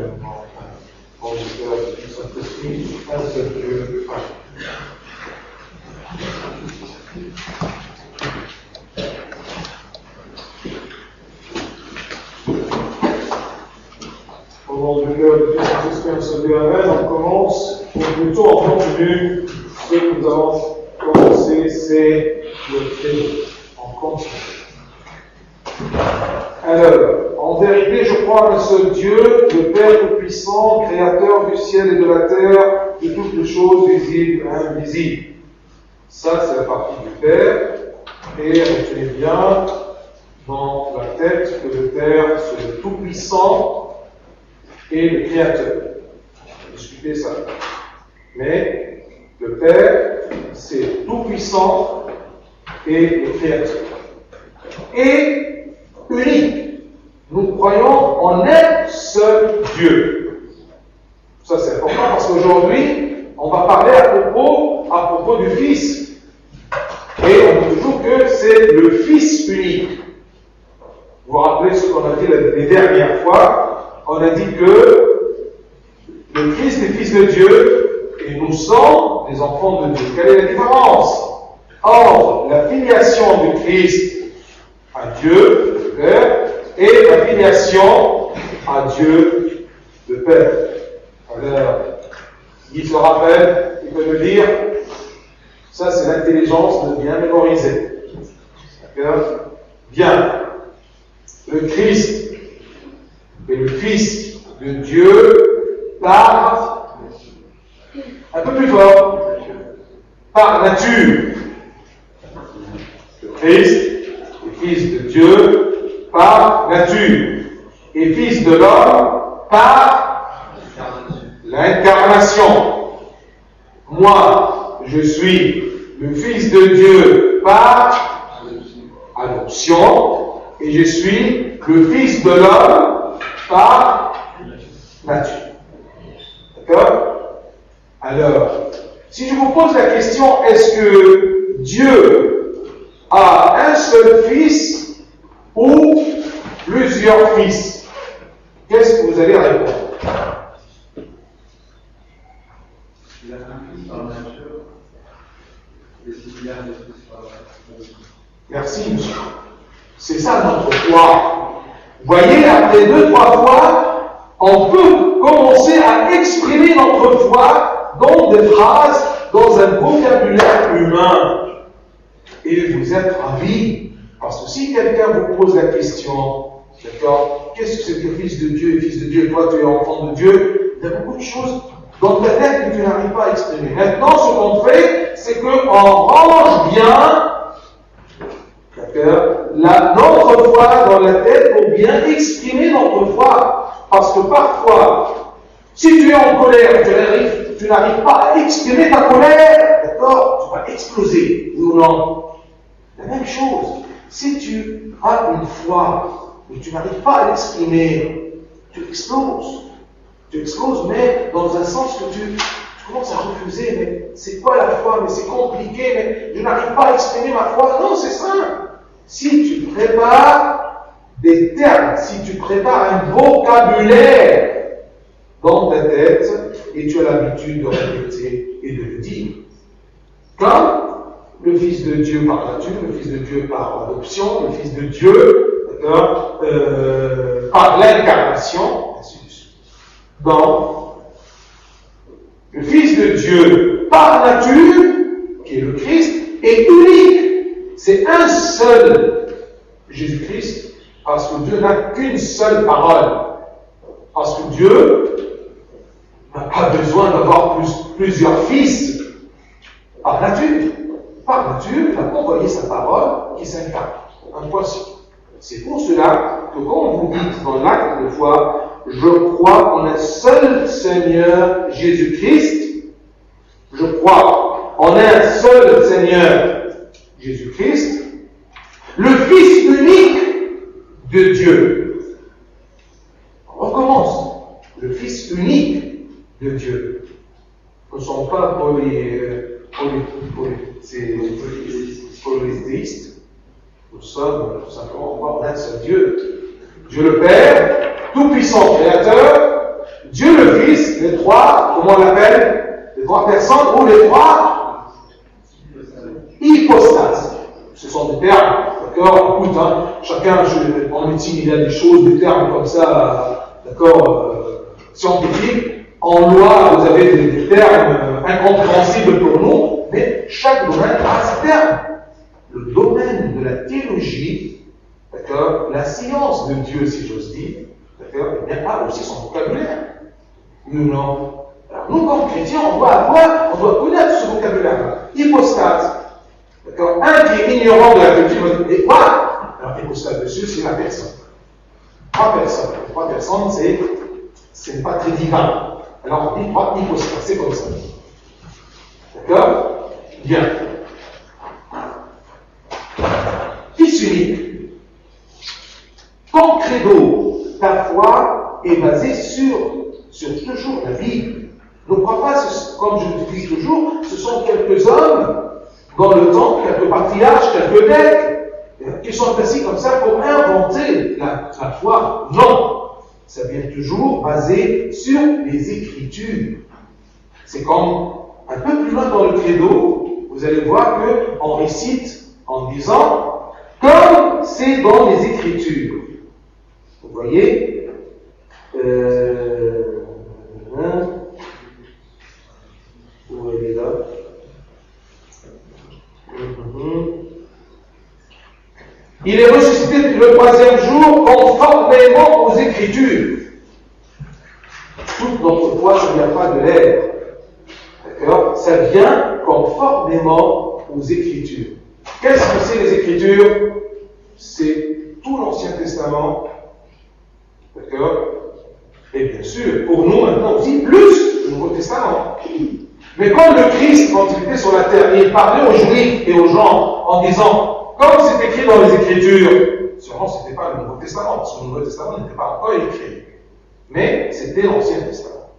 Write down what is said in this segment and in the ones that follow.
Au nom du Père, du Fils, du Saint-Esprit, un seul Dieu. Amen. Au nom du Père, du Fils, du Saint-Esprit, un seul Dieu. Amen. On commence, ou plutôt en continue, ce que nous avons commencé, c'est le créé. On continue. Alors, en vérité, je crois en un seul Dieu, le Père Tout-Puissant, Créateur du ciel et de la terre, de toutes les choses visibles et invisibles. Ça, c'est la partie du Père. Et retenez bien dans la tête que le Père, c'est le Tout-Puissant et le Créateur. On va discuter ça. Mais le Père, c'est Tout-Puissant et le Créateur. Et unique. Nous croyons en un seul Dieu. Ça, c'est important parce qu'aujourd'hui, on va parler à propos du Fils. Et on dit toujours que c'est le Fils unique. Vous vous rappelez ce qu'on a dit les dernières fois? On a dit que le Christ est Fils de Dieu et nous sommes des enfants de Dieu. Quelle est la différence entre la filiation du Christ à Dieu, le Père, et la filiation à Dieu, le Père? Alors, il se rappelle, il peut me dire, ça c'est l'intelligence de bien mémoriser. D'accord? Bien. Le Christ est le Fils de Dieu par, un peu plus fort, par nature. Le Christ est Fils de Dieu par nature et Fils de l'homme par l'incarnation. Moi, je suis le Fils de Dieu par adoption et je suis le Fils de l'homme par nature. D'accord? Alors, si je vous pose la question, est-ce que Dieu a un seul Fils ou plusieurs Fils? Qu'est-ce que vous allez répondre? Il a un Fils par nature et s'il y a des Fils par nature. Merci, monsieur. C'est ça notre foi. Vous voyez, après 2-3 fois, on peut commencer à exprimer notre foi dans des phrases, dans un vocabulaire humain. Et vous êtes ravis. Parce que si quelqu'un vous pose la question, d'accord, qu'est-ce que c'est que Fils de Dieu et Fils de Dieu, et toi tu es enfant de Dieu, il y a beaucoup de choses dans ta tête que tu n'arrives pas à exprimer. Maintenant, ce qu'on fait, c'est qu'on range bien, d'accord, notre foi dans la tête pour bien exprimer notre foi. Parce que parfois, si tu es en colère, tu n'arrives pas à exprimer ta colère, d'accord, tu vas exploser, oui ou non? La même chose. Si tu as une foi et tu n'arrives pas à l'exprimer, tu exploses. Tu exploses, mais dans un sens que tu commences à refuser. Mais c'est quoi la foi? Mais c'est compliqué, mais je n'arrive pas à exprimer ma foi. Non, c'est simple. Si tu prépares des termes, si tu prépares un vocabulaire dans ta tête et tu as l'habitude de répéter et de le dire. Comme le Fils de Dieu par nature, le Fils de Dieu par adoption, le Fils de Dieu par l'incarnation, ainsi de suite. Donc, le Fils de Dieu par nature, qui est le Christ, est unique. C'est un seul Jésus-Christ, parce que Dieu n'a qu'une seule parole. Parce que Dieu n'a pas besoin d'avoir plusieurs fils par nature. Par nature, il a envoyé sa parole qui s'incarne. Un poisson. C'est pour cela que quand vous dites dans l'acte de foi, je crois en un seul Seigneur Jésus-Christ, je crois en un seul Seigneur Jésus-Christ, le Fils unique de Dieu. On recommence. Le Fils unique de Dieu. Nous ne sommes pas polythéistes. Nous sommes simplement en un seul Dieu. Dieu le Père, tout-puissant créateur, trois personnes ou les trois hypostases. Ce sont des termes, d'accord? Écoute, hein, chacun, en médecine, il y a des choses, des termes comme ça, d'accord, scientifiques. En loi, vous avez des termes incompréhensibles pour nous, mais chaque domaine a ses termes. Le domaine de la théologie, d'accord, la science de Dieu, si j'ose dire, d'accord, il a aussi son vocabulaire. Nous, non. Alors, nous, comme chrétiens, on doit connaître ce vocabulaire-là. Hypostase. D'accord? Un qui est ignorant de la culture, et quoi? Alors, hypostase dessus, c'est la personne. Trois personnes. Trois personnes, c'est pas très divin. Alors, on dit trois hypostases, c'est comme ça. D'accord? Bien. Fils unique. Ton credo, ta foi est basée sur toujours la Bible. Ne crois pas, comme je le dis toujours, ce sont quelques hommes dans le temps, quelques patriarches, quelques mecs, qui sont assis comme ça pour inventer la foi. Non! Ça vient toujours basé sur les Écritures. C'est comme un peu plus loin dans le credo, vous allez voir qu'on récite en disant comme c'est dans les Écritures. Vous voyez, où elle est là? Il est ressuscité le troisième jour conformément aux Écritures. Toute notre foi, ça ne vient pas de l'air. D'accord? Ça vient conformément aux Écritures. Qu'est-ce que c'est les Écritures? C'est tout l'Ancien Testament. D'accord? Et bien sûr, pour nous maintenant aussi, plus le Nouveau Testament. Mais comme le Christ, quand il était sur la terre, il parlait aux Juifs et aux gens en disant, comme c'est écrit dans les Écritures, sûrement ce n'était pas le Nouveau Testament, parce que le Nouveau Testament n'était pas encore écrit. Mais c'était l'Ancien Testament.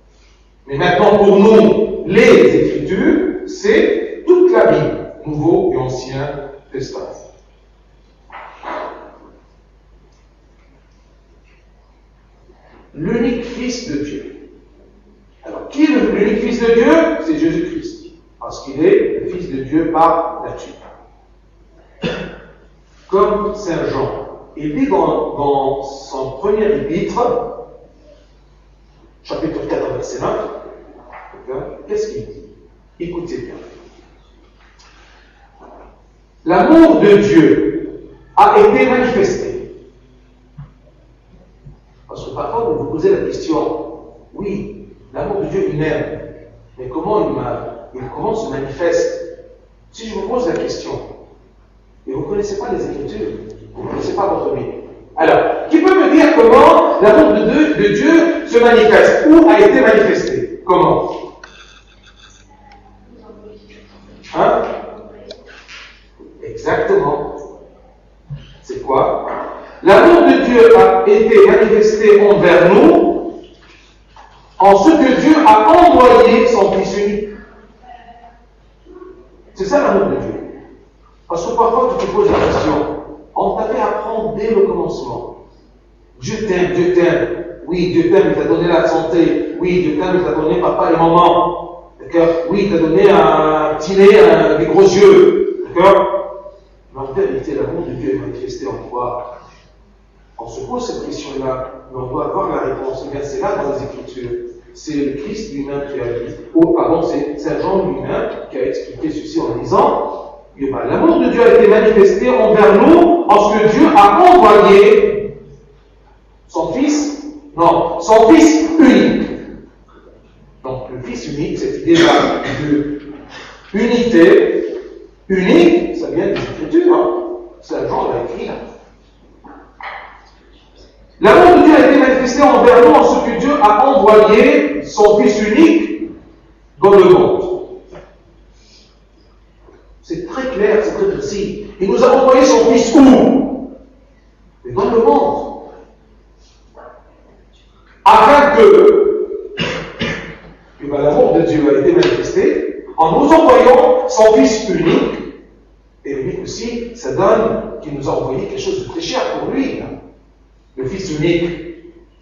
Mais maintenant, pour nous, les Écritures, c'est toute la Bible, Nouveau et Ancien Testament. L'unique Fils de Dieu. Alors, qui est l'unique Fils de Dieu? C'est Jésus-Christ. Parce qu'il est le Fils de Dieu par nature. Comme Saint Jean, il dit dans son premier épître, chapitre 4, verset 9, qu'est-ce qu'il dit? Écoutez bien. L'amour de Dieu a été manifesté. Parce que parfois, vous vous posez la question, oui, l'amour de Dieu, il m'aime, mais comment comment se manifeste? Si je vous pose la question, et vous ne connaissez pas les Écritures, vous ne connaissez pas votre Bible. Alors, qui peut me dire comment l'amour de Dieu se manifeste? Où a été manifesté? Comment? Hein? Exactement. C'est quoi? L'amour de Dieu a été manifesté envers nous en ce que Dieu a envoyé son Fils unique. C'est ça l'amour de Dieu. Parce que parfois tu te poses la question, on t'a fait apprendre dès le commencement. Dieu t'aime, Dieu t'aime. Oui, Dieu t'aime, il t'a donné la santé. Oui, Dieu t'aime, il t'a donné papa et maman. D'accord? Oui, il t'a donné un petit nez, des gros yeux. D'accord? Mais en vérité, l'amour de Dieu est manifesté en toi. On se pose cette question-là, mais on doit avoir la réponse. Et bien, c'est là dans les Écritures. C'est le Christ lui-même qui a dit, c'est Saint Jean lui-même qui a expliqué ceci en disant, l'amour de Dieu a été manifesté envers nous en ce que Dieu a envoyé son Fils unique. Donc le Fils unique, cette idée-là de unité, unique, ça vient des Écritures, hein. Saint Jean l'a écrit. L'amour de Dieu a été manifesté envers nous en ce que Dieu a envoyé son Fils unique dans le monde. C'est très clair, c'est très précis. Il nous a envoyé son Fils où? Mais dans le monde. Afin que l'amour de Dieu a été manifesté en nous envoyant son Fils unique. Et lui aussi, ça donne qu'il nous a envoyé quelque chose de très cher pour lui. Le Fils unique,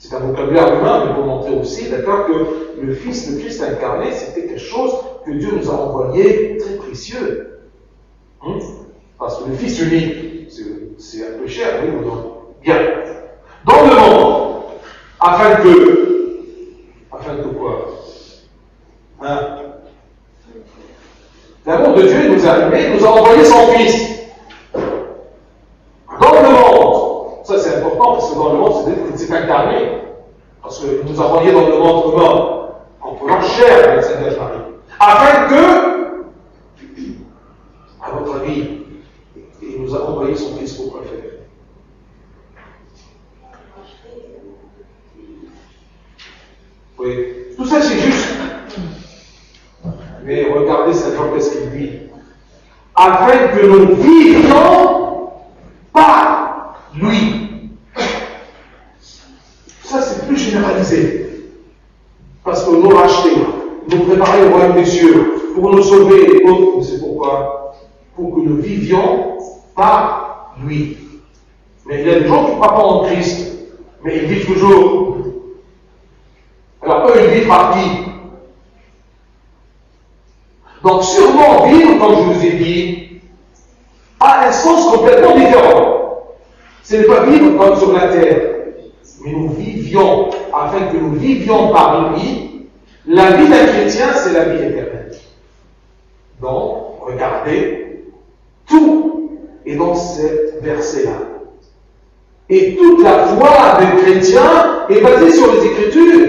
C'est un vocabulaire humain, mais pour montrer aussi, d'accord, que le Fils, le Christ incarné, c'était quelque chose que Dieu nous a envoyé très précieux. Parce que le Fils unique, c'est un peu cher, oui ou non? Bien. Dans le monde, afin que quoi? L'amour de Dieu nous a aimés, nous a envoyé son Fils. Dans le monde, ça c'est important parce que dans le monde, c'est incarné. Parce qu'il nous a envoyé dans le monde humain, en prenant chair avec Sainte Vierge Marie. Afin que, à votre avis, il nous a envoyé son Fils pour quoi faire? Oui, tout ça c'est juste. Mais regardez Saint Jean, qu'est-ce qu'il dit? Afin que nous vivions par lui. Ça c'est plus généralisé. Parce que nous racheter, nous préparer au royaume des cieux, pour nous sauver, mais c'est pourquoi? Pour que nous vivions par lui. Mais il y a des gens qui ne croient pas en Christ, mais ils vivent toujours. Alors eux, ils vivent par qui? Donc sûrement vivre, comme je vous ai dit, a un sens complètement différent. Ce n'est pas vivre comme sur la terre, mais nous vivions, afin que nous vivions par lui. La vie d'un chrétien, c'est la vie éternelle. Donc, regardez, tout est dans ce verset-là. Et toute la foi des chrétiens est basée sur les Écritures.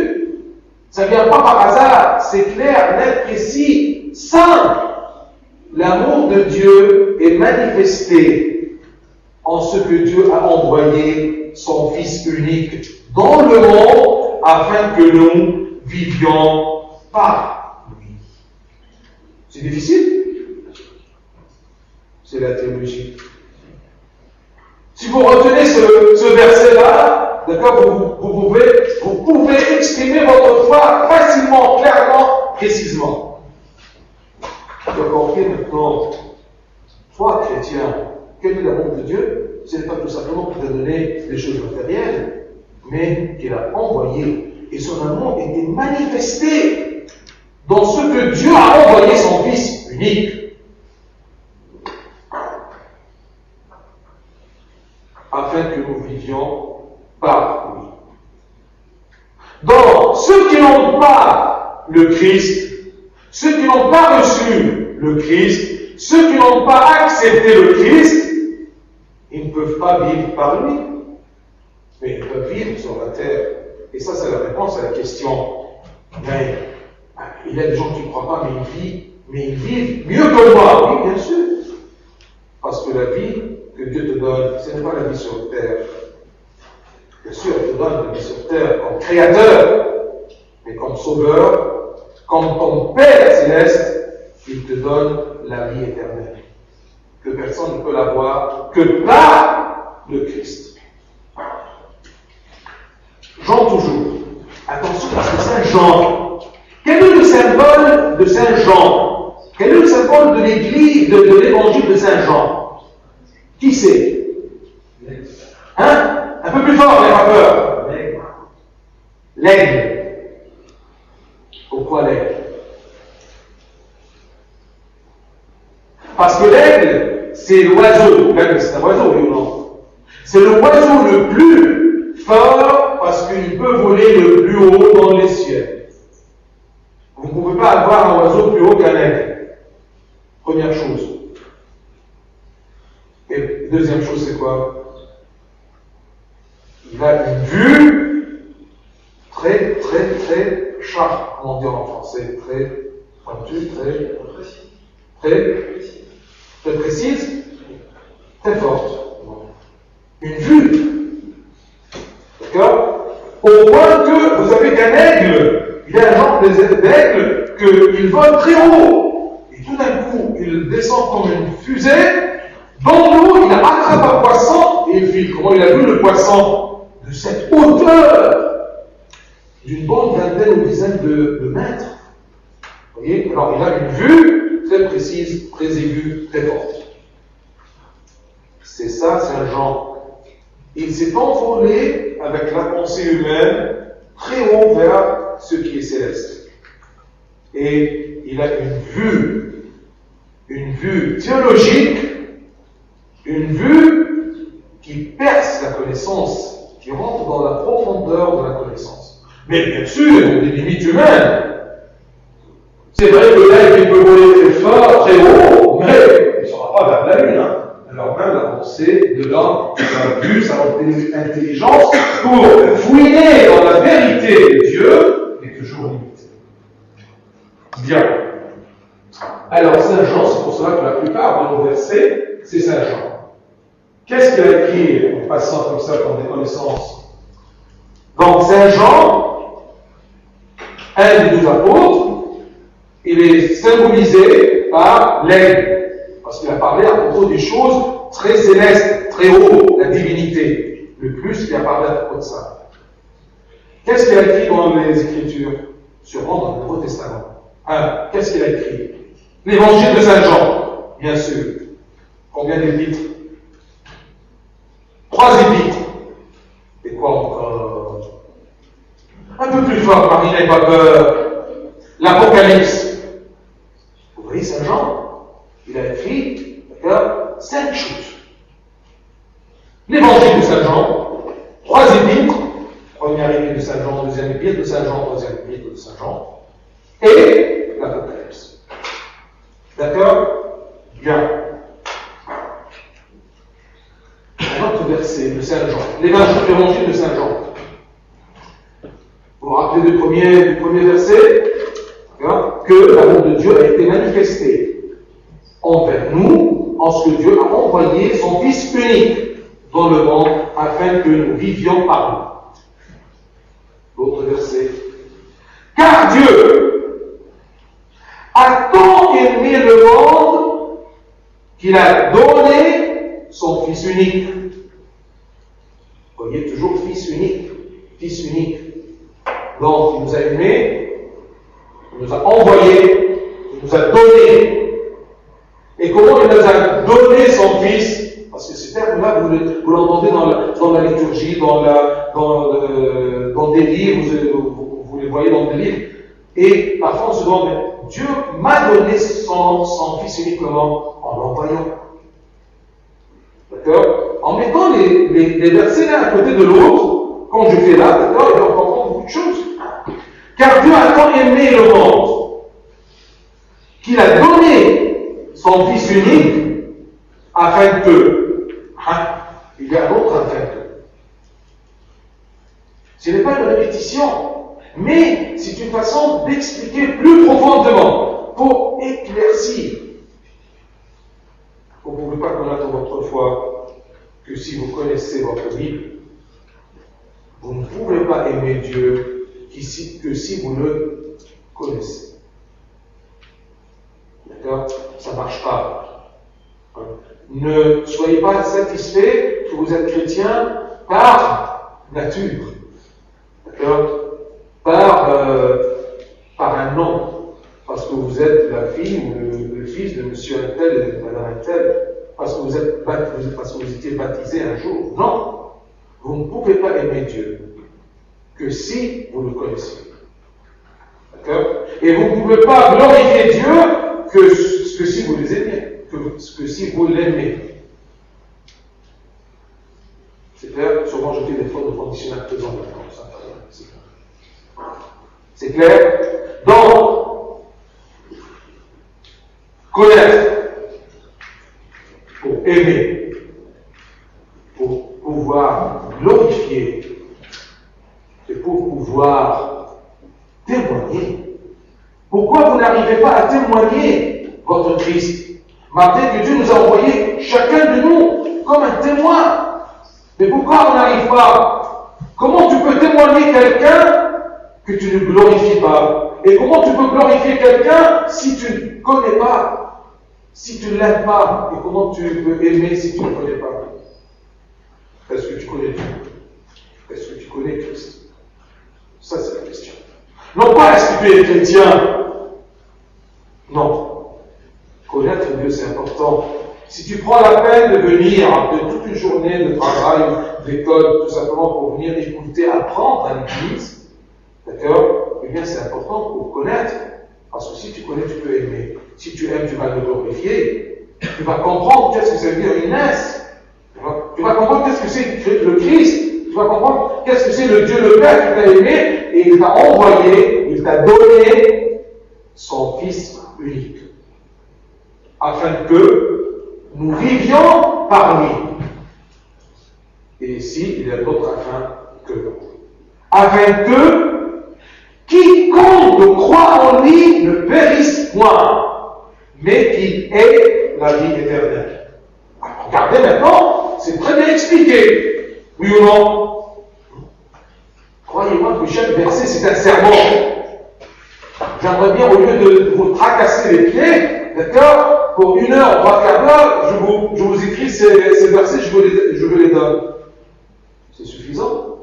Ça ne vient pas par hasard, c'est clair, net, précis, simple. L'amour de Dieu est manifesté en ce que Dieu a envoyé son Fils unique dans le monde afin que nous vivions par lui. C'est difficile? C'est la théologie. Si vous retenez ce verset-là, d'accord, vous pouvez exprimer votre foi facilement, clairement, précisément. Tu as compris maintenant, toi, chrétien, quel est l'amour de Dieu? Ce n'est pas tout simplement pour te donner des choses matérielles, mais qu'il a envoyé. Et son amour était manifesté dans ce que Dieu a envoyé son Fils unique. Afin que nous vivions par lui. Donc, ceux qui n'ont pas le Christ, ceux qui n'ont pas reçu le Christ, ceux qui n'ont pas accepté le Christ, ils ne peuvent pas vivre par lui. Mais ils peuvent vivre sur la terre. Et ça, c'est la réponse à la question. Mais il y a des gens qui ne croient pas, mais ils vivent mieux que moi. Oui, bien sûr. Parce que la vie que Dieu te donne, ce n'est pas la vie sur terre. Bien sûr, il te donne la vie sur terre comme créateur, mais comme sauveur, comme ton Père céleste, il te donne la vie éternelle. Que personne ne peut l'avoir que par le Christ. Jean toujours. Attention parce que Saint Jean, quel est le symbole de Saint Jean? Quel est le symbole de l'église, de l'évangile de Saint Jean? Qui c'est? Hein? Un peu plus fort, n'ayez pas peur. L'aigle. Pourquoi l'aigle? Parce que l'aigle, c'est l'oiseau. L'aigle, c'est un oiseau, oui ou non? C'est l'oiseau le plus fort parce qu'il peut voler le plus haut dans les cieux. Vous ne pouvez pas avoir un oiseau plus haut qu'un aigle. Première chose. Et deuxième chose, c'est quoi? Il a une vue très, très, très sharp, comment dire en français, très pointue, très précise, très forte. Une vue. D'accord? Au point que vous avez qu'un aigle, il y a un genre d'aigle qu'il vole très haut. Et tout d'un coup, il descend comme une fusée. Dans l'eau, il attrape un poisson et il file. Comment il a vu le poisson? De cette hauteur, d'une bonne vingtaine ou dizaine de mètres. Vous voyez? Alors, il a une vue très précise, très aiguë, très forte. C'est ça, Saint Jean. Il s'est envolé avec la pensée humaine très haut vers ce qui est céleste. Et il a une vue théologique, une vue qui perce la connaissance, qui rentre dans la profondeur de la connaissance. Mais bien sûr, il y a des limites humaines. C'est vrai que l'aigle peut voler très fort, très haut, mais il ne sera pas vers la lune. Hein. Alors même la pensée de l'homme, sa vue, sa intelligence, pour fouiner dans la vérité de Dieu, est toujours limitée. Bien. Alors Saint Jean, c'est pour cela que la plupart de nos versets, c'est Saint Jean. Qu'est-ce qu'il a écrit en passant comme ça comme des connaissances? Donc Saint Jean, un des 12 apôtres, il est symbolisé par l'aigle. Parce qu'il a parlé à propos des choses très célestes, très hautes, la divinité. Le plus, il a parlé à propos de ça. Qu'est-ce qu'il a écrit dans les Écritures? Sûrement dans le Nouveau Testament. Qu'est-ce qu'il a écrit? L'évangile de Saint Jean, bien sûr. Combien d'épîtres? 3 épîtres. Et quoi encore? Un peu plus fort, Marie n'aie pas peur. L'Apocalypse. Vous voyez Saint Jean? Il a écrit 5 choses. L'évangile de Saint Jean, 3 épîtres, première épître de Saint Jean, deuxième épître de Saint Jean, troisième épître de Saint Jean, et l'Apocalypse. D'accord? Bien. Un autre verset de Saint Jean, l'évangile de Saint Jean. Vous vous rappelez du premier verset? Que l'amour de Dieu a été manifesté envers nous, en ce que Dieu a envoyé son Fils unique dans le monde, afin que nous vivions par lui. L'autre verset. Car Dieu a tant aimé le monde qu'il a donné son Fils unique. Vous voyez, toujours Fils unique. Fils unique. Donc, il nous a aimés, il nous a envoyés, il nous a donné. Et comment il nous a donné son Fils? Parce que ce terme-là, vous l'entendez dans la liturgie, dans des livres, vous les voyez dans des livres. Et parfois on se demande, mais Dieu m'a donné son Fils uniquement en l'envoyant. D'accord? En mettant les versets l'un à côté de l'autre, quand je fais là, d'accord, il va comprendre beaucoup de choses. Car Dieu a tant aimé le monde qu'il a donné son Fils unique, afin que, il y a un autre afin que. Ce n'est pas une répétition, mais c'est une façon d'expliquer plus profondément, pour éclaircir. Vous ne pouvez pas connaître votre foi que si vous connaissez votre Bible. Vous ne pouvez pas aimer Dieu que si vous le connaissez. D'accord? Ça ne marche pas. Ne soyez pas satisfait que vous êtes chrétien par nature. D'accord? Par un nom. Parce que vous êtes la fille ou le fils de monsieur un tel et de madame un tel. Parce que vous étiez baptisé un jour. Non. Vous ne pouvez pas aimer Dieu que si vous le connaissez. D'accord? Et vous ne pouvez pas glorifier Dieu que si vous les aimez, que si vous l'aimez. C'est clair? Sûrement je fais des fautes de conditionnel présent maintenant. C'est clair? Donc, connaître, pour aimer, pour pouvoir glorifier, et pour pouvoir témoigner. Pourquoi vous n'arrivez pas à témoigner votre Christ? Malgré que Dieu nous a envoyé chacun de nous comme un témoin. Mais pourquoi on n'arrive pas? Comment tu peux témoigner quelqu'un que tu ne glorifies pas? Et comment tu peux glorifier quelqu'un si tu ne connais pas? Si tu ne l'aimes pas? Et comment tu peux aimer si tu ne connais pas? Est-ce que tu connais Dieu? Est-ce que tu connais Christ? Ça, c'est la question. Non pas est-ce que tu es chrétien? Non. Connaître Dieu, c'est important. Si tu prends la peine de venir après toute une journée de travail, d'école tout simplement pour venir écouter, apprendre à l'église, d'accord? Eh bien, c'est important pour connaître. Parce que si tu connais, tu peux aimer. Si tu aimes, tu vas le glorifier. Tu vas comprendre qu'est-ce que ça veut dire Inès. Tu vas comprendre qu'est-ce que c'est le Christ. Tu vas comprendre qu'est-ce que c'est le Dieu le Père qui t'a aimé et il t'a envoyé, il t'a donné son Fils unique. Afin que nous vivions par lui. Et ici, il y a d'autres afin que quiconque croit en lui ne périsse point, mais qu'il ait la vie éternelle. Alors, regardez maintenant, c'est très bien expliqué. Oui ou non? Croyez-moi que chaque verset, c'est un sermon. J'aimerais bien, au lieu de vous tracasser les pieds, d'accord, pour 1 heure, 3 quarts d'heure, je vous écris ces versets, je vous les donne. C'est suffisant.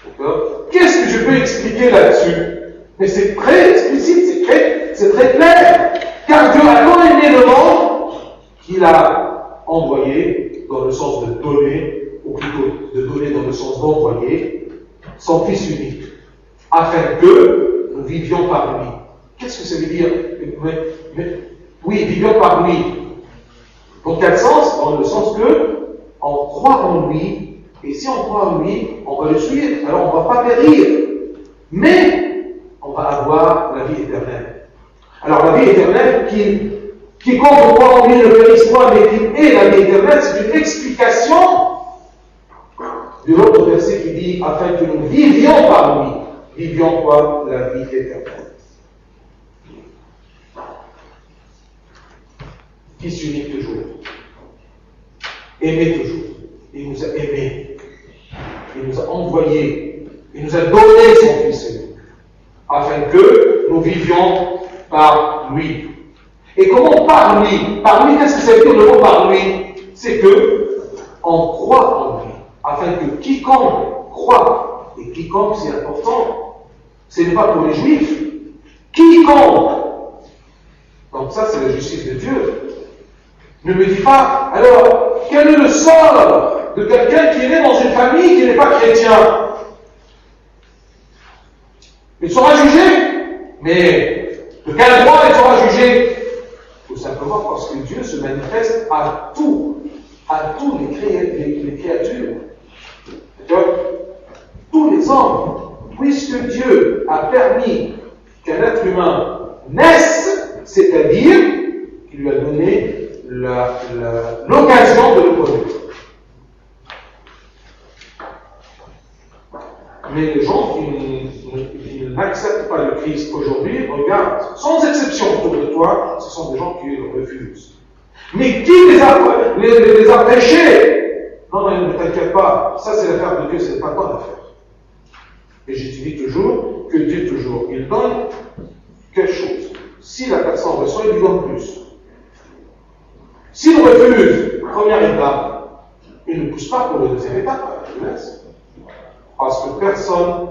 D'accord? Qu'est-ce que je peux expliquer là-dessus? Mais c'est très explicite, c'est très clair. Car Dieu a tant aimé le monde qu'il a envoyé, dans le sens de donner, ou plutôt de donner dans le sens d'envoyer, son Fils unique, afin que nous vivions par lui. Qu'est-ce que ça veut dire? Oui, vivions par lui. Dans quel sens? Dans le sens que on croit en lui. Et si on croit en lui, on va le suivre. Alors on ne va pas périr. Mais on va avoir la vie éternelle. Alors la vie éternelle, quiconque croit en lui ne périsse point, mais qu'il ait la vie éternelle, c'est une explication de l'autre verset qui dit afin que nous vivions par lui. Vivions quoi? La vie éternelle. Fils unique toujours. Aimé toujours. Il nous a aimés. Il nous a envoyés. Il nous a donné son Fils unique. Afin que nous vivions par lui. Et comment par lui? Par lui, qu'est-ce que ça veut dire le mot par lui? C'est que on croit en lui. Afin que quiconque croit, et quiconque c'est important, ce n'est pas pour les Juifs. Quiconque. Donc ça, c'est la justice de Dieu. Ne me dis pas, alors, quel est le sort de quelqu'un qui est né dans une famille qui n'est pas chrétien? Il sera jugé, mais de quel droit il sera jugé? Tout simplement parce que Dieu se manifeste à tous les créatures. D'accord? Tous les hommes. Puisque Dieu a permis qu'un être humain naisse, c'est-à-dire qu'il lui a donné l'occasion de le connaître. Mais les gens qui n'acceptent pas le Christ aujourd'hui, regarde, sans exception autour de toi, ce sont des gens qui le refusent. Mais qui les a péchés? Non, ne t'inquiète pas, ça c'est l'affaire de Dieu, ce n'est pas ton affaire. Et je te dis toujours que Dieu, toujours, il donne quelque chose. Si la personne reçoit, il lui donne plus. S'il refuse, première étape, il ne pousse pas pour la deuxième étape, il laisse. Parce que personne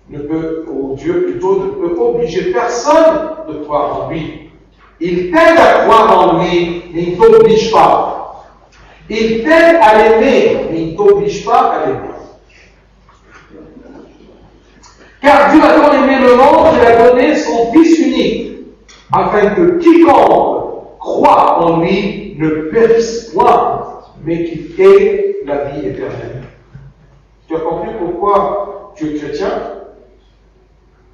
ne peut, ou Dieu plutôt, ne peut obliger personne de croire en lui. Il t'aide à croire en lui, mais il ne t'oblige pas. Il t'aide à l'aimer, mais il ne t'oblige pas à l'aimer. Car Dieu a tant aimé le monde qu'il a donné son Fils unique, afin que quiconque croit en lui ne périsse point, mais qu'il ait la vie éternelle. Tu as compris pourquoi tu es chrétien?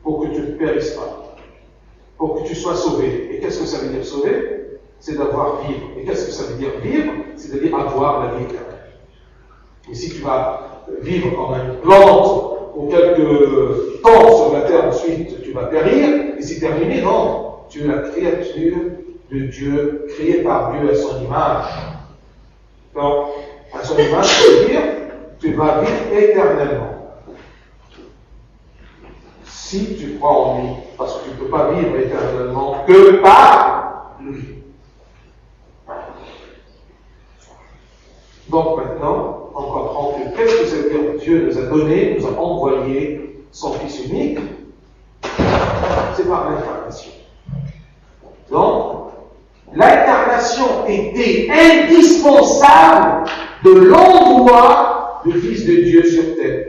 Pour que tu ne périsses pas. Pour que tu sois sauvé. Et qu'est-ce que ça veut dire sauver? C'est d'avoir vivre. Et qu'est-ce que ça veut dire vivre? C'est-à-dire avoir la vie éternelle. Et si tu vas vivre comme une plante pour quelques temps sur la terre, ensuite tu vas périr, et c'est terminé, non. Tu es la créature de Dieu, créée par Dieu à son image. Donc, à son image, ça veut dire tu vas vivre éternellement. Si tu crois en lui, parce que tu ne peux pas vivre éternellement que par lui. Donc maintenant, on comprend que qu'est-ce que ça veut dire? Dieu nous a donné, nous a envoyé son Fils unique. C'est par l'incarnation. Donc, l'incarnation était indispensable de l'envoi du Fils de Dieu sur terre.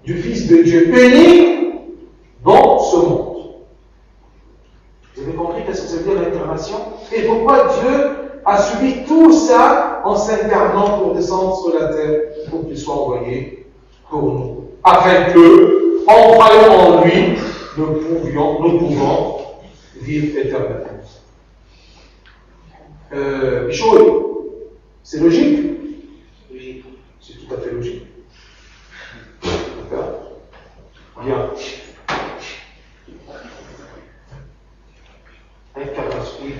Du Fils de Dieu béni dans ce monde. Vous avez compris qu'est-ce que ça veut dire l'incarnation? Et pourquoi Dieu a subi tout ça en s'incarnant pour descendre sur la terre, pour qu'il soit envoyé pour nous. Afin que, en croyant en lui, nous pouvons vivre éternellement. Bichot, c'est logique? Oui, c'est tout à fait logique. D'accord? Bien. Incarnation, oui.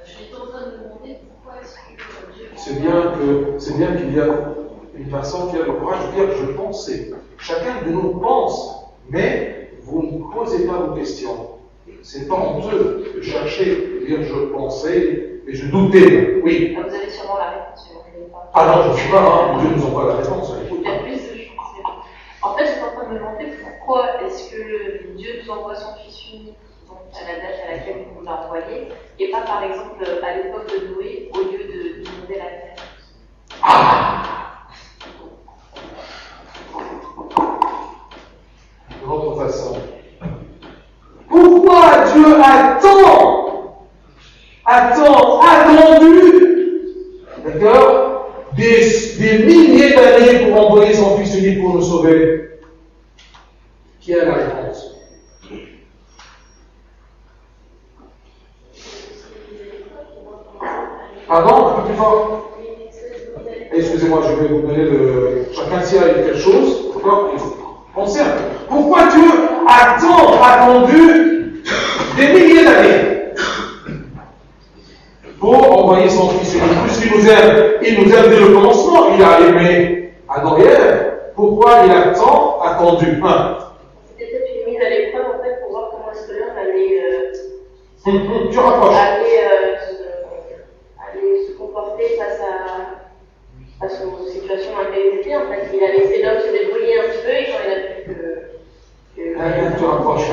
J'étais en train de me demander pourquoi est-ce que Dieu... C'est bien qu'il y a une personne qui a le courage de dire je pensais. Chacun de nous pense, mais vous ne posez pas vos questions. C'est pas honteux de chercher, de dire je pensais et je doutais. Oui. Vous avez sûrement la réponse. Ah non, je ne sais pas, hein. Dieu nous envoie la réponse. Il y a plus de choses. En fait, j'étais en train de me demander pourquoi est-ce que Dieu nous envoie son Fils unique donc à la date à laquelle il nous l'a envoyé, et pas par exemple à l'époque de Noé, au lieu d'inonder la terre. De votre façon. Pourquoi Dieu a attendu, d'accord, des milliers d'années pour envoyer son Fils unique pour nous sauver? Qui a la réponse? Pardon, un peu plus fort. Excusez-moi, je vais vous donner le... Chacun s'y a quelque chose. D'accord? Pensez un peu. Pourquoi Dieu a attendu des milliers d'années pour envoyer son Fils unique? Puisqu'il nous aime, il nous aime dès le commencement. Il a aimé Adam et Ève. Pourquoi il a tant attendu? C'était peut-être une mise à l'épreuve en fait pour voir comment est-ce que l'homme allait, tu rapproches. allait se comporter face à son situation dans laquelle il était. En fait, il a laissé l'homme se débrouiller un petit peu et quand il a vu que tu rapproches.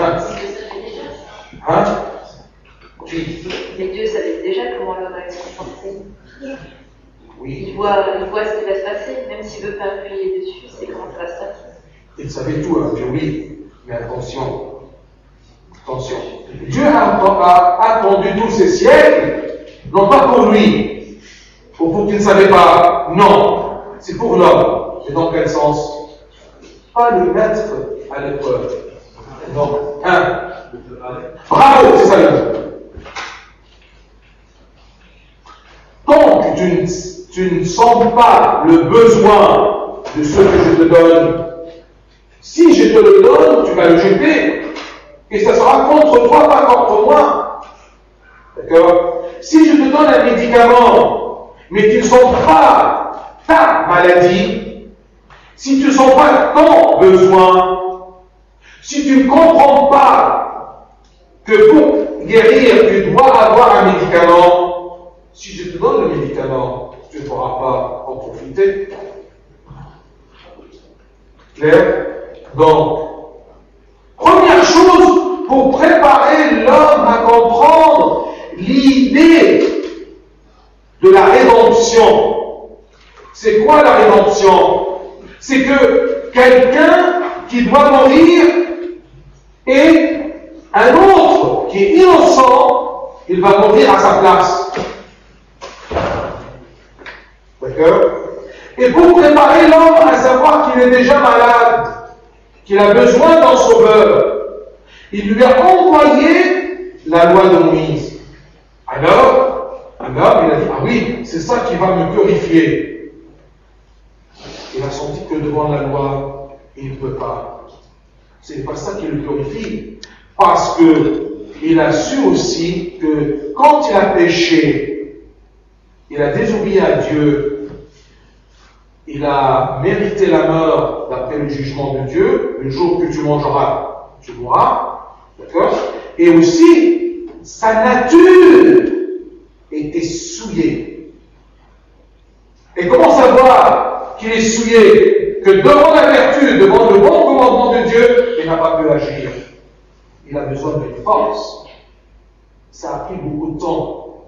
Mais Dieu savait déjà comment l'homme allait se comporter. Oui. Il voit ce qui va se passer, même s'il ne veut pas appuyer dessus, c'est comment ça va se passer. Il savait tout, hein, Dieu, oui. Mais attention. Dieu a attendu tous ces siècles, non pas pour lui, ou pour qu'il ne savait pas. Non, c'est pour l'homme. Et dans quel sens? Pas le mettre à l'épreuve. Donc, bravo, c'est ça le mot. Tant que tu ne sens pas le besoin de ce que je te donne, si je te le donne, tu vas le jeter. Et ça sera contre toi, pas contre moi. D'accord? Si je te donne un médicament, mais tu ne sens pas ta maladie, si tu ne sens pas ton besoin, si tu ne comprends pas que pour guérir, tu dois avoir un médicament, si je te donne le médicament, tu ne pourras pas en profiter. Clair? Donc, première chose pour préparer l'homme à comprendre l'idée de la rédemption. C'est quoi la rédemption? C'est que quelqu'un qui doit mourir et un autre qui est innocent, il va mourir à sa place. D'accord? Et pour préparer l'homme à savoir qu'il est déjà malade, qu'il a besoin d'un sauveur, il lui a envoyé la loi de Moïse. Alors, l'homme, il a dit, ah oui, c'est ça qui va me purifier. Il a senti que devant la loi, il ne peut pas. C'est pas ça qui le purifie. Parce qu'il a su aussi que quand il a péché, il a désobéi à Dieu, il a mérité la mort d'après le jugement de Dieu. Le jour que tu mangeras, tu mourras. D'accord? Et aussi, sa nature était souillée. Et comment savoir qu'il est souillé? Que devant la vertu, devant le bon commandement de Dieu, il n'a pas pu agir. Il a besoin d'une force. Ça a pris beaucoup de temps.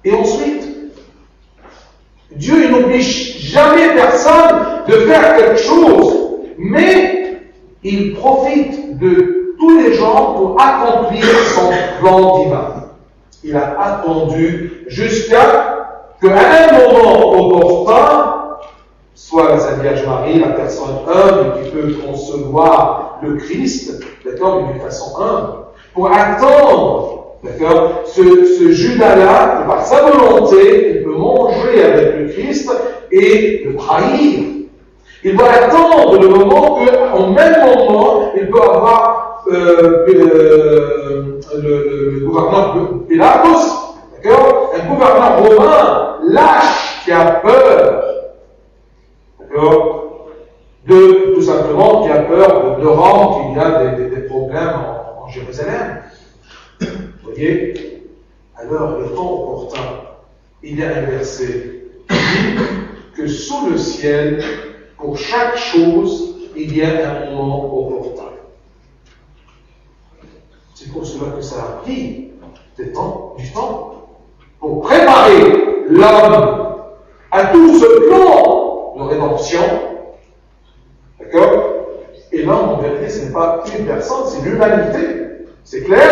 Et ensuite, Dieu il n'oblige jamais personne de faire quelque chose, mais il profite de tous les gens pour accomplir son plan divin. Il a attendu jusqu'à qu'à un moment opportun, soit la Sainte Vierge Marie, la personne humble qui peut concevoir le Christ, d'accord, mais d'une façon humble, pour attendre, d'accord, ce Judas-là, par sa volonté, il peut manger avec le Christ et le trahir. Il doit attendre le moment qu'en même moment, il peut avoir le gouverneur Pilatos, d'accord, un gouverneur romain lâche qui a peur, d'accord, tout simplement qui a peur de Rome, qu'il y a des problèmes en Jérusalem. Vous voyez? Alors, le temps opportun, il y a un verset qui dit que sous le ciel, pour chaque chose, il y a un moment opportun. C'est pour cela que ça a pris du temps pour préparer l'homme à tout ce plan de rédemption. D'accord? Et l'homme, en vérité, ce n'est pas une personne, c'est l'humanité. C'est clair?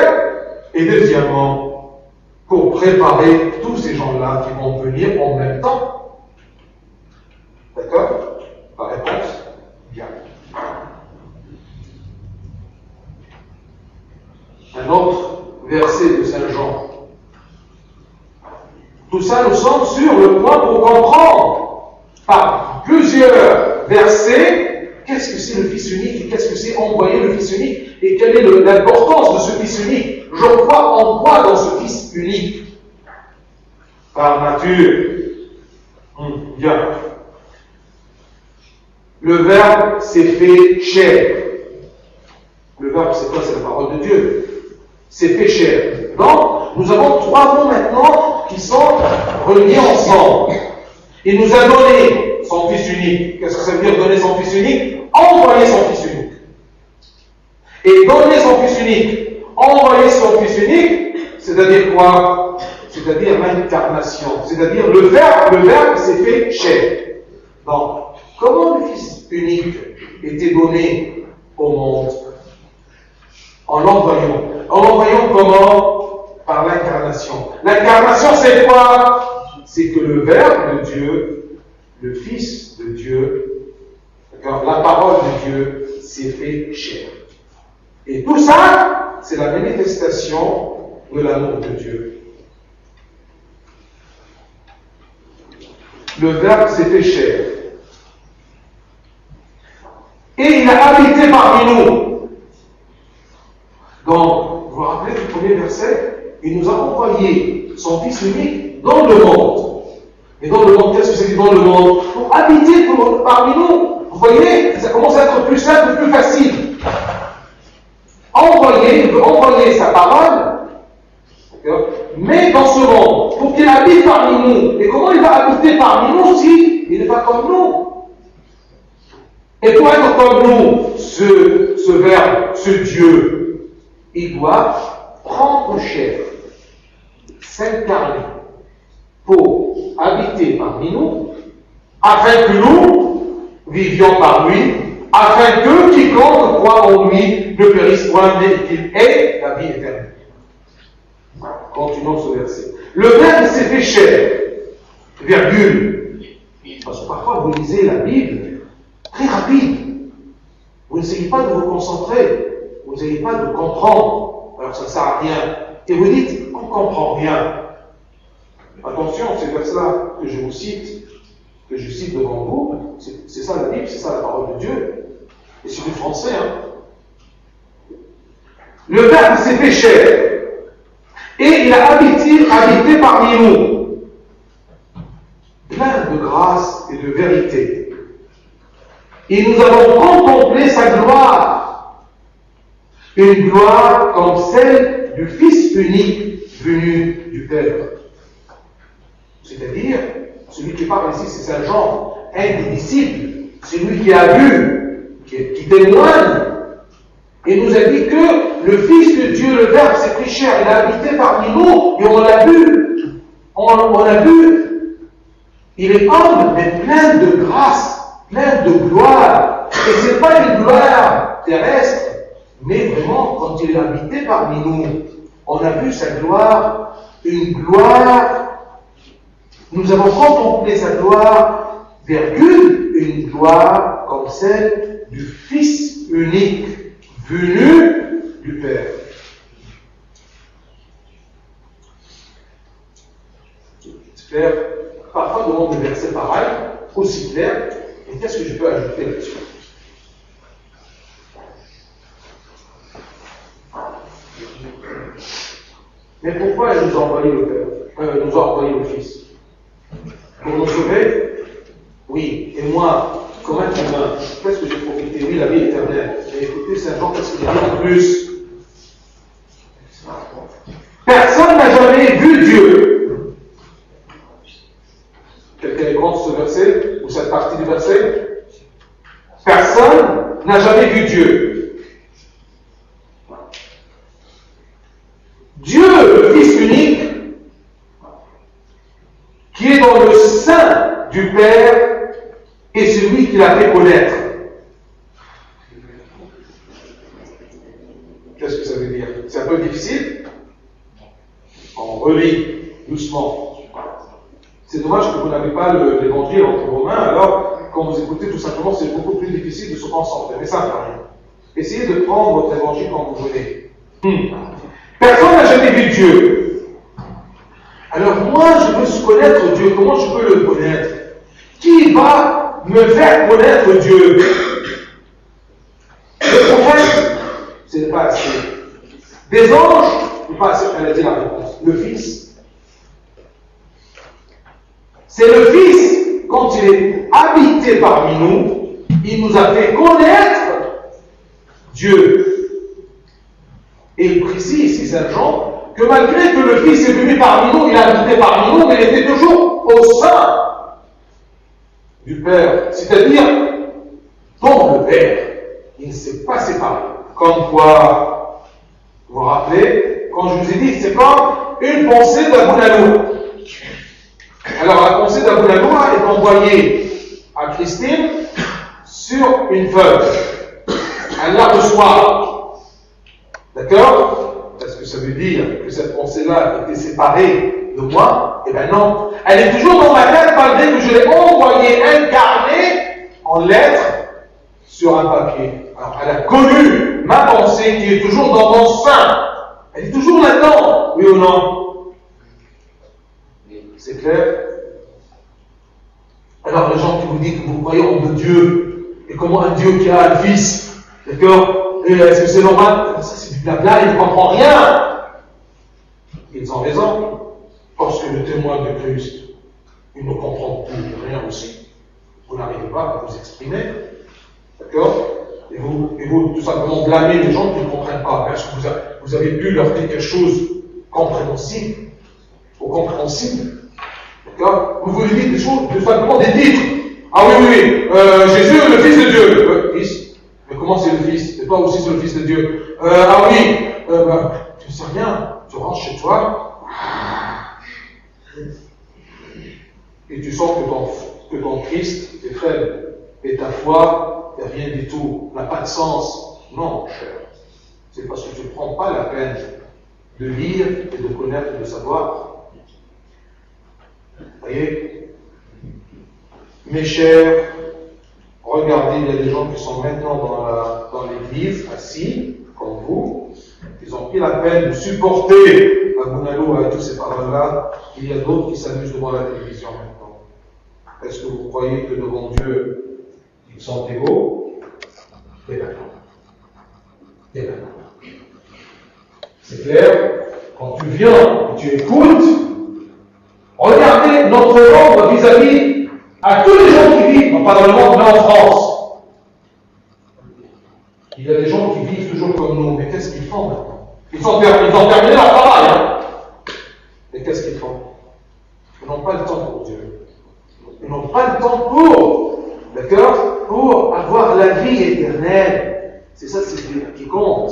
Et deuxièmement, pour préparer tous ces gens-là qui vont venir en même temps. D'accord? La réponse? Bien. Un autre verset de Saint Jean. Tout ça, nous sommes sur le point pour comprendre par plusieurs versets qu'est-ce que c'est le Fils unique et qu'est-ce que c'est envoyer le Fils unique et quelle est l'importance de ce Fils unique. Je crois en quoi dans ce Fils unique? Par nature. Bien. Le Verbe s'est fait chair. Le Verbe, c'est quoi? C'est la parole de Dieu. C'est fait chair. Donc, nous avons trois mots maintenant qui sont reliés ensemble. Il nous a donné son Fils unique. Qu'est-ce que ça veut dire donner son Fils unique? Envoyer son Fils unique. Et donner son Fils unique, envoyer son Fils unique, c'est-à-dire quoi? C'est-à-dire l'incarnation. C'est-à-dire le Verbe s'est fait chair. Donc, comment le Fils unique était donné au monde? En l'envoyant. En l'envoyant comment? Par l'incarnation. L'incarnation, c'est quoi? C'est que le Verbe de Dieu, le Fils de Dieu, la parole de Dieu s'est fait chair. Et tout ça, c'est la manifestation de l'amour de Dieu. Le Verbe s'est fait chair. Et il a habité parmi nous. Donc, vous vous rappelez du premier verset? Il nous a envoyé son Fils unique dans le monde. Et dans le monde, qu'est-ce que c'est dans le monde? Pour habiter parmi nous. Vous voyez, ça commence à être plus simple, plus facile. Il veut envoyer sa parole, mais dans ce monde, pour qu'il habite parmi nous. Et comment il va habiter parmi nous si il n'est pas comme nous? Et pour être comme nous, ce Verbe, ce Dieu, il doit prendre chair, s'incarner, pour habiter parmi nous, afin que nous vivions par lui, afin que quiconque croit en lui ne périsse point, mais qu'il ait la vie éternelle. Continuons ce verset. Le Verbe s'est fait chair, virgule. Parce que parfois vous lisez la Bible très rapide. Vous n'essayez pas de vous concentrer. Vous n'essayez pas de comprendre. Alors ça ne sert à rien. Et vous dites, on ne comprend rien. Attention, ces versets-là que je vous cite, que je cite devant vous, c'est ça la Bible, c'est ça la parole de Dieu. Et c'est du français, hein. Le Verbe s'est fait chair. Et il a habité parmi nous. Plein de grâce et de vérité. Et nous avons contemplé sa gloire. Une gloire comme celle du Fils unique venu du Père. C'est-à-dire, celui qui parle ici, c'est Saint Jean, un des disciples, celui qui a vu, qui témoigne, et nous a dit que le Fils de Dieu, le Verbe, s'est pris chair, il a habité parmi nous, et on l'a vu. On l'a vu. Il est humble, mais plein de grâce, plein de gloire. Et ce n'est pas une gloire terrestre, mais vraiment, quand il est habité parmi nous, on a vu sa gloire, une gloire. Nous avons contemplé sa gloire, virgule, une gloire comme celle du Fils unique, venu du Père. C'est clair. Parfois, on demande des versets pareils, aussi clairs. Et qu'est-ce que je peux ajouter là-dessus? Mais pourquoi il nous a envoyé le Père, nous a envoyé le Fils? Pour nous sauver? Oui. Et moi, comme un humain, qu'est-ce que j'ai profité? Oui, la vie éternelle. Mais écoutez, Saint Jean, qu'est-ce qu'il y a en plus? Personne n'a jamais vu Dieu. Quelqu'un est contre ce verset ou cette partie du verset? Personne n'a jamais vu Dieu. Dieu, le Fils unique, qui est dans le sein du Père, est celui qui l'a fait connaître. Qu'est-ce que ça veut dire? C'est un peu difficile. On relit doucement. C'est dommage que vous n'avez pas l'évangile entre vos mains, alors quand vous écoutez tout simplement, c'est beaucoup plus difficile de se concentrer. Mais ça ne fait rien. Essayez de prendre votre évangile quand vous venez. Personne n'a jamais vu Dieu. Alors moi, je veux connaître Dieu. Comment je peux le connaître? Qui va me faire connaître Dieu? Le prophète, ce n'est pas assez. Des anges, ce n'est pas assez. Elle a dit la réponse. Le Fils. C'est le Fils, quand il est habité parmi nous, il nous a fait connaître Dieu. Et il précise ici, Saint Jean, que malgré que le Fils est venu parmi nous, il a habité parmi nous, mais il était toujours au sein du Père. C'est-à-dire, dans le Père, il ne s'est pas séparé. Comme quoi, vous vous rappelez, quand je vous ai dit, c'est comme une pensée d'Abunalou. Alors, la pensée d'Abunalou est envoyée à Christine sur une feuille. Elle la reçoit. D'accord? Est-ce que ça veut dire que cette pensée-là était séparée de moi? Eh bien non. Elle est toujours dans ma tête malgré que je l'ai envoyée, incarnée en lettres sur un papier. Alors, elle a connu ma pensée qui est toujours dans mon sein. Elle est toujours là-dedans. Oui ou non? C'est clair? Alors, les gens qui vous disent que vous croyez en Dieu, et comment un Dieu qui a un fils, d'accord? Et est-ce que c'est normal? Ça, c'est du blabla, ils ne comprennent rien. Ils ont raison. Parce que le témoin de Christ, il ne comprend plus rien aussi. Vous n'arrivez pas à vous exprimer. D'accord? Et vous, tout simplement, blâmez les gens qui ne comprennent pas. Parce que vous avez pu leur dire quelque chose compréhensible, ou compréhensible. D'accord? Vous voulez dire des choses, tout simplement des titres. Ah oui, Jésus est le Fils de Dieu. Fils? Mais comment c'est le Fils? Et toi aussi c'est le Fils de Dieu. Ah oui, tu ne sais rien. Tu rentres chez toi. Et tu sens que ton Christ est faible. Et ta foi, il n'y a rien du tout. N'a pas de sens. Non, cher. C'est parce que tu ne prends pas la peine de lire et de connaître et de savoir. Vous voyez? Mes chers, regardez, il y a des gens qui sont maintenant dans l'église, assis, comme vous. Ils ont pris la peine de supporter Abunalou avec toutes ces paroles-là. Il y a d'autres qui s'amusent devant la télévision maintenant. Est-ce que vous croyez que devant Dieu, ils sont égaux? Eh bien non. Eh bien non. C'est clair? Quand tu viens et tu écoutes, regardez notre nombre vis-à-vis à tous les gens qui vivent, non pas dans le monde, mais en France. Il y a des gens qui vivent toujours comme nous, mais qu'est-ce qu'ils font maintenant? Ils ont terminé leur travail, hein? Mais qu'est-ce qu'ils font? Ils n'ont pas le temps pour Dieu. Ils n'ont pas le temps pour avoir la vie éternelle. C'est ça, c'est Dieu qui compte.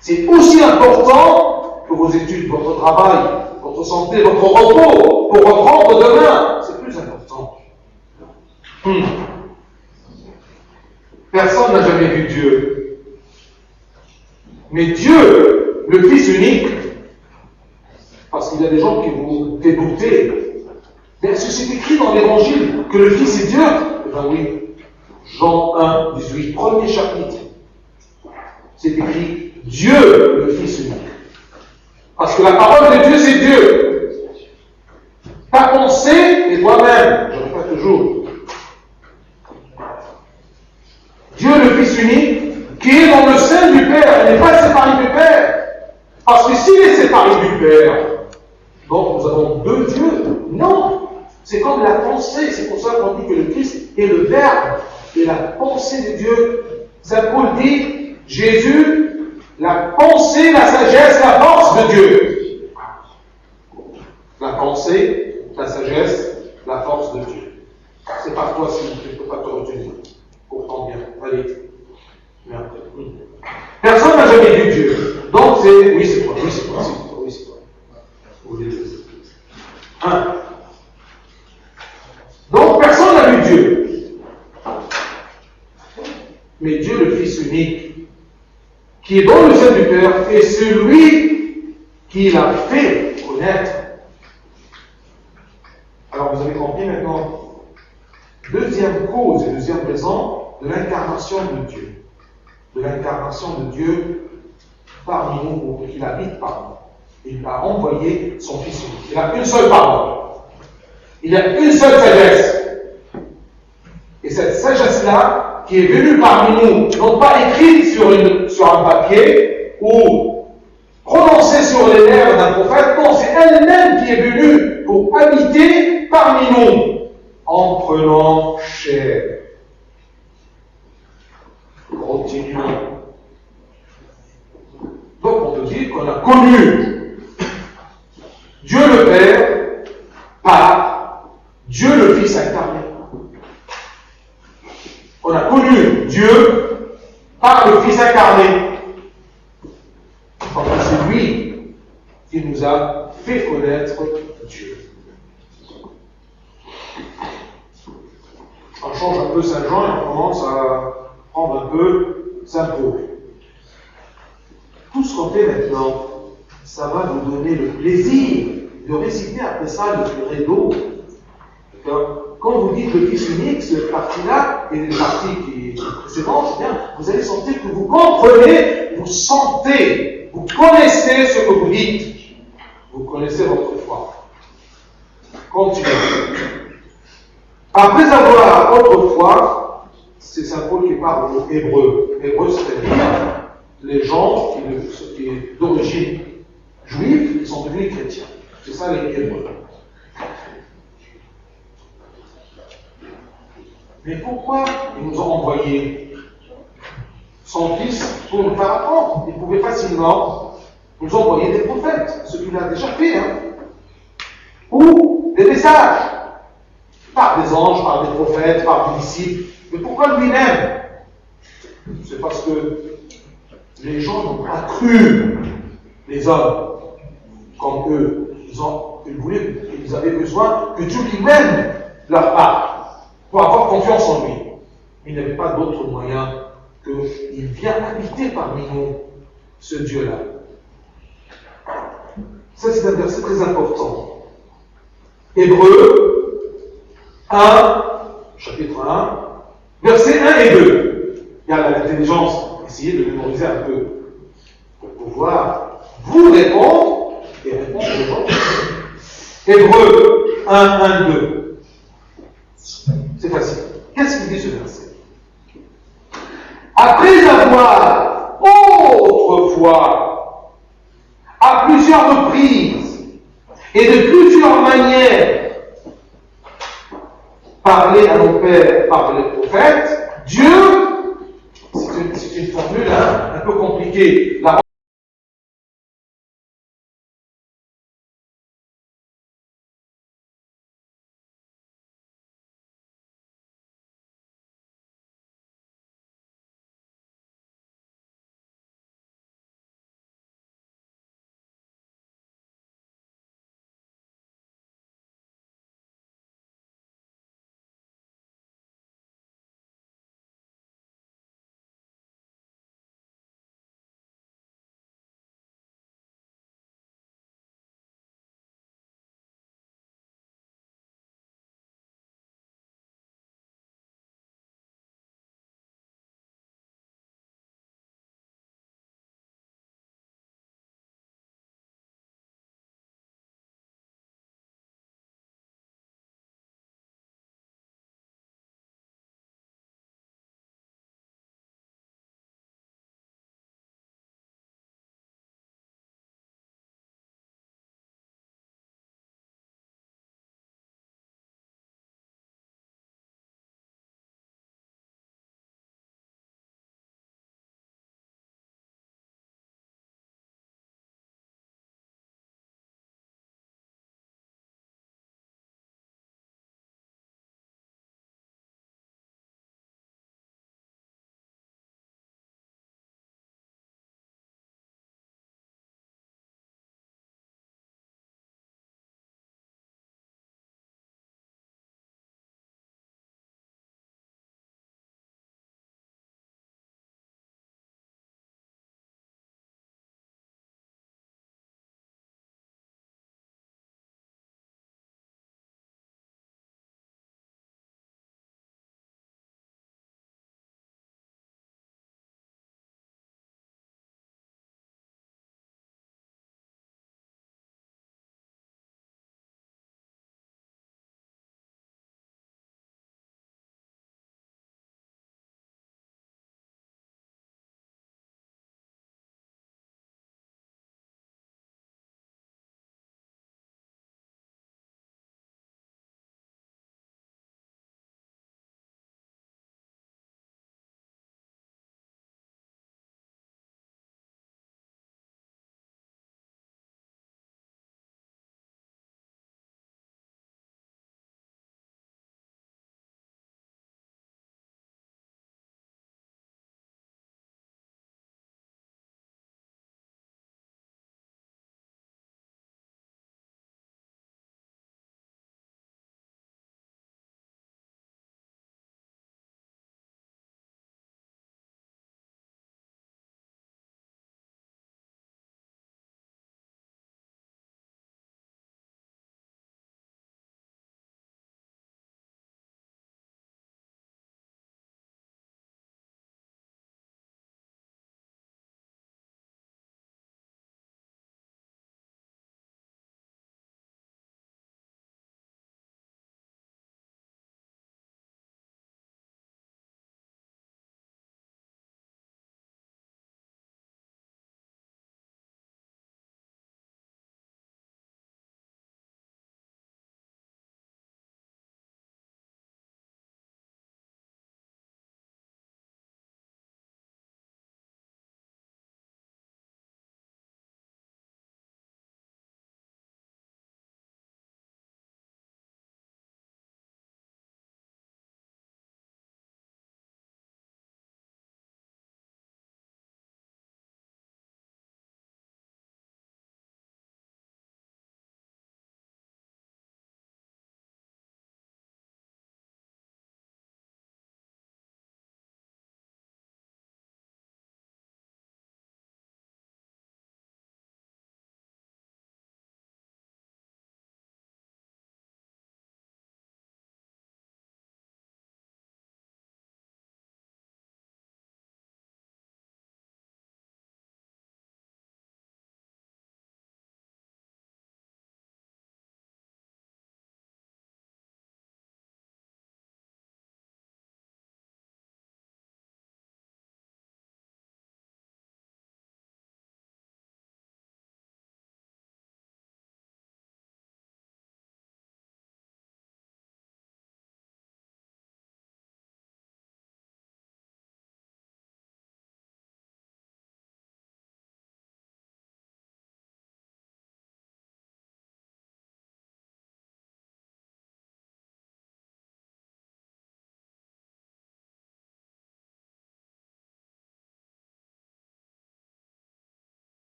C'est aussi important que vos études, votre travail, votre santé, votre repos, pour reprendre demain. C'est plus Personne n'a jamais vu Dieu. Mais Dieu, le Fils unique, parce qu'il y a des gens qui vous dédoubter. Mais est-ce que c'est écrit dans l'Évangile que le Fils est Dieu? Eh bien oui. Jean 1, 18, premier chapitre. C'est écrit Dieu, le Fils unique. Parce que la parole de Dieu, c'est Dieu. Ta pensée et toi-même. Je répète toujours. Dieu, le Fils unique, qui est dans le sein du Père. Il n'est pas séparé du Père. Parce que s'il est séparé du Père, donc nous avons deux dieux. Non. C'est comme la pensée. C'est pour ça qu'on dit que le Christ est le Verbe et la pensée de Dieu. Saint Paul dit, Jésus, la pensée, la sagesse, la force de Dieu. La pensée, la sagesse, la force de Dieu. C'est pas toi si tu ne peux pas te retenir. Pourtant bien. Allez. Personne n'a jamais vu Dieu. Donc c'est, oui c'est toi, oui c'est toi, oui c'est toi. Donc personne n'a vu Dieu. Mais Dieu, le Fils unique, qui est dans le sein du Père, est celui qui l'a fait connaître. Alors vous avez compris maintenant, deuxième cause et deuxième raison de l'incarnation de Dieu. De l'incarnation de Dieu parmi nous, pour qu'il habite parmi nous. Il a envoyé son Fils unique. Il a une seule parole. Il a une seule sagesse. Et cette sagesse-là, qui est venue parmi nous, non pas écrite sur un papier ou prononcée sur les lèvres d'un prophète, non, c'est elle-même qui est venue pour habiter parmi nous en prenant chair. Continuons. Donc on peut dire qu'on a connu Dieu le Père par Dieu le Fils incarné. On a connu Dieu par le Fils incarné. Parce que c'est lui qui nous a fait connaître Dieu. On change un peu Saint Jean et on commence à prendre un peu Saint Paul. Tout ce qu'on fait maintenant, ça va vous donner le plaisir de réciter après ça le credo. Quand vous dites le Fils unique, cette partie-là, et les parties qui précédentes, bien, vous allez sentir que vous comprenez, vous sentez, vous connaissez ce que vous dites. Vous connaissez votre foi. Continuez. Après avoir autrefois, c'est Saint Paul qui parle aux Hébreux. Hébreux, c'est-à-dire les gens qui est d'origine juive, ils sont devenus chrétiens. C'est ça les Hébreux. Mais pourquoi ils nous ont envoyé son Fils pour nous faire apprendre? Il pouvait facilement nous envoyer des prophètes, ce qu'il a déjà fait, ou des messages, par des anges, par des prophètes, par des disciples. Mais pourquoi lui-même? C'est parce que les gens n'ont pas cru, les hommes, comme eux. Ils avaient besoin que Dieu lui-même leur parle, pour avoir confiance en lui. Il n'y avait pas d'autre moyen qu'il vienne habiter parmi nous, ce Dieu-là. Ça, c'est un verset très important. Hébreux 1, chapitre 1, versets 1 et 2. Il y a l'intelligence. Essayez de mémoriser un peu pour pouvoir vous répondre et répondre aux gens. Hébreux 1, 1, 2. C'est facile. Qu'est-ce qu'il dit ce verset? Après avoir autrefois, à plusieurs reprises et de plusieurs manières, parlé à nos pères par les prophètes, Dieu, c'est une formule un peu compliquée.